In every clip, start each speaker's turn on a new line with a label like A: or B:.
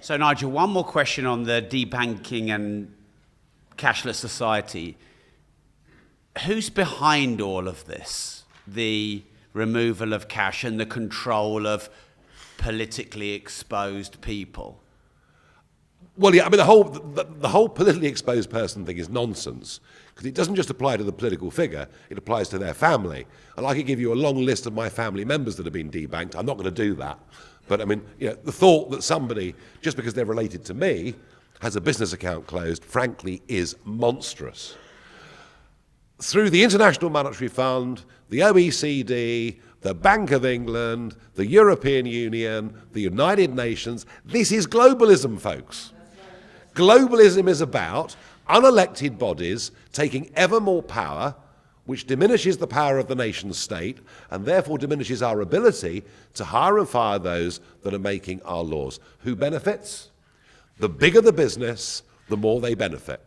A: So Nigel, one more question on the debanking and cashless society. Who's behind all of this? The removal of cash and the control of politically exposed people?
B: Well, yeah, I mean, the whole politically exposed person thing is nonsense, because it doesn't just apply to the political figure, it applies to their family. And I could give you a long list of my family members that have been debanked. I'm not going to do that. But I mean, you know, the thought that somebody, just because they're related to me, has a business account closed, frankly, is monstrous. Through the International Monetary Fund, the OECD, the Bank of England, the European Union, the United Nations, this is globalism, folks. Globalism is about unelected bodies taking ever more power, which diminishes the power of the nation state and therefore diminishes our ability to hire and fire those that are making our laws. Who benefits? The bigger the business, the more they benefit.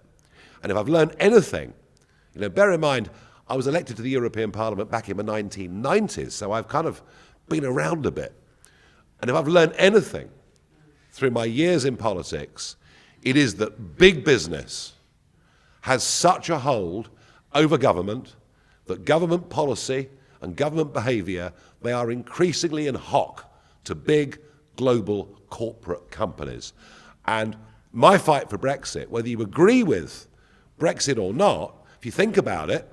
B: And if I've learned anything, you know, bear in mind, I was elected to the European Parliament back in the 1990s, so I've kind of been around a bit. And if I've learned anything through my years in politics, it is that big business has such a hold over government that government policy and government behaviour, they are increasingly in hock to big global corporate companies. And my fight for Brexit, whether you agree with Brexit or not, if you think about it,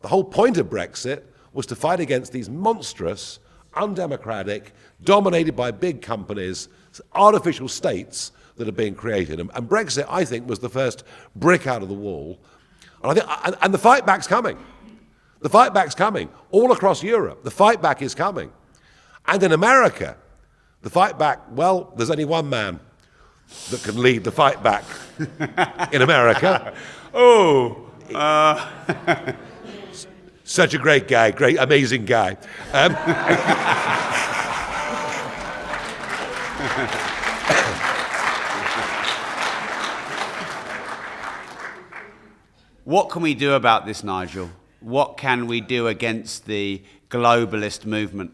B: the whole point of Brexit was to fight against these monstrous, undemocratic, dominated by big companies, artificial states that are being created. And Brexit, I think, was the first brick out of the wall. And the fight back's coming. The fight back's coming. All across Europe, the fight back is coming. And in America, the fight back, well, there's only one man that can lead the fight back in America. Such a great guy, great, amazing guy.
A: What can we do about this, Nigel? What can we do against the globalist movement?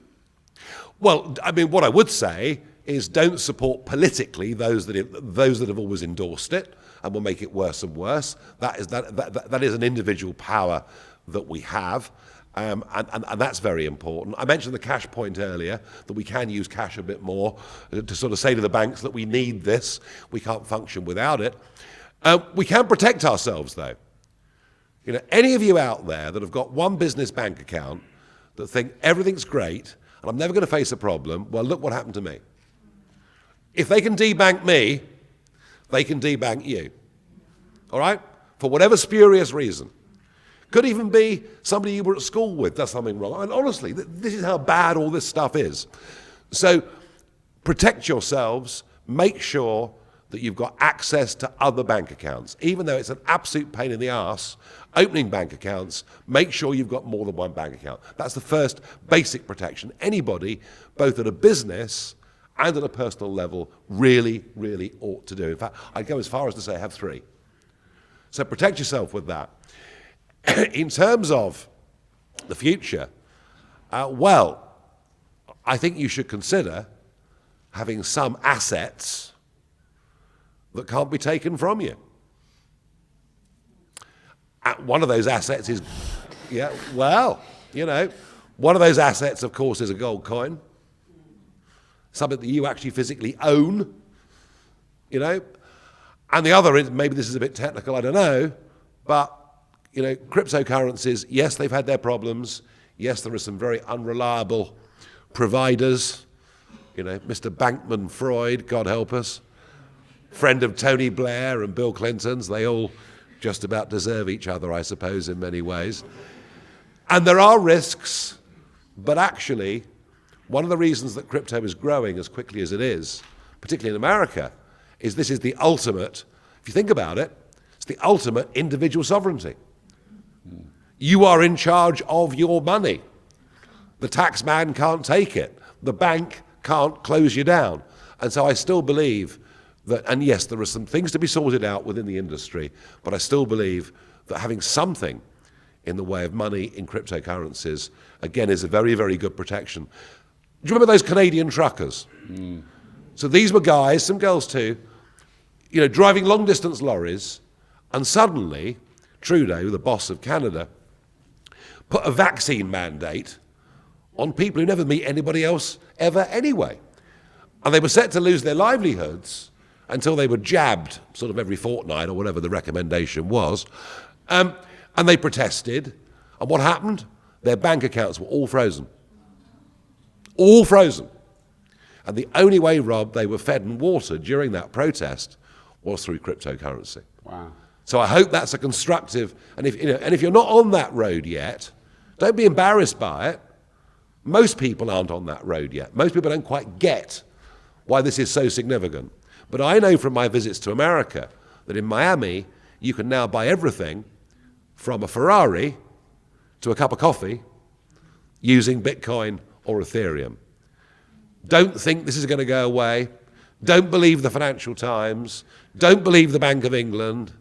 B: Well, I mean, what I would say is don't support politically those that have always endorsed it and will make it worse and worse. That is an individual power that we have, and that's very important. I mentioned the cash point earlier, that we can use cash a bit more to sort of say to the banks that we need this, we can't function without it. We can protect ourselves, though. You know, any of you out there that have got one business bank account that think everything's great and I'm never going to face a problem, well, look what happened to me. If they can debank me, they can debank you. All right? For whatever spurious reason. Could even be somebody you were at school with does something wrong. And honestly, this is how bad all this stuff is. So protect yourselves, make sure that you've got access to other bank accounts. Even though it's an absolute pain in the arse, opening bank accounts, make sure you've got more than one bank account. That's the first basic protection. Anybody, both at a business and at a personal level, really, really ought to do. In fact, I'd go as far as to say have 3. So protect yourself with that. In terms of the future, well, I think you should consider having some assets that can't be taken from you. One of those assets is, yeah, well, you know, one of those assets, of course, is a gold coin, something that you actually physically own, you know, and the other is, maybe this is a bit technical, I don't know, but, you know, cryptocurrencies, yes, they've had their problems, yes, there are some very unreliable providers, you know, Mr. Bankman-Freud, God help us, friend of Tony Blair and Bill Clinton's, they all just about deserve each other, I suppose, in many ways. And there are risks, but actually, one of the reasons that crypto is growing as quickly as it is, particularly in America, is this is the ultimate, if you think about it, it's the ultimate individual sovereignty. You are in charge of your money. The tax man can't take it. The bank can't close you down. And so I still believe that, and yes, there are some things to be sorted out within the industry, but I still believe that having something in the way of money in cryptocurrencies, again, is a very, very good protection. Do you remember those Canadian truckers? So these were guys, some girls too, driving long-distance lorries, and suddenly Trudeau, the boss of Canada, put a vaccine mandate on people who never meet anybody else ever anyway. And they were set to lose their livelihoods until they were jabbed sort of every fortnight or whatever the recommendation was. And they protested. And what happened? Their bank accounts were all frozen. All frozen. And the only way, Rob, they were fed and watered during that protest was through cryptocurrency.
A: Wow.
B: So I hope that's a constructive, and if you're not on that road yet, don't be embarrassed by it. Most people aren't on that road yet. Most people don't quite get why this is so significant. But I know from my visits to America that in Miami, you can now buy everything from a Ferrari to a cup of coffee using Bitcoin or Ethereum. Don't think this is going to go away. Don't believe the Financial Times. Don't believe the Bank of England.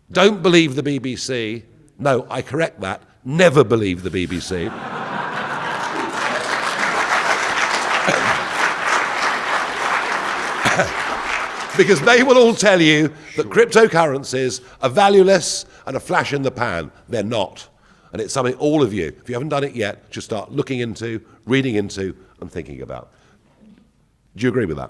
B: Don't believe the BBC. No, I correct that. Never believe the BBC. Because they will all tell you that cryptocurrencies are valueless and a flash in the pan. They're not. And it's something all of you, if you haven't done it yet, should start looking into, reading into, and thinking about. Do you agree with that?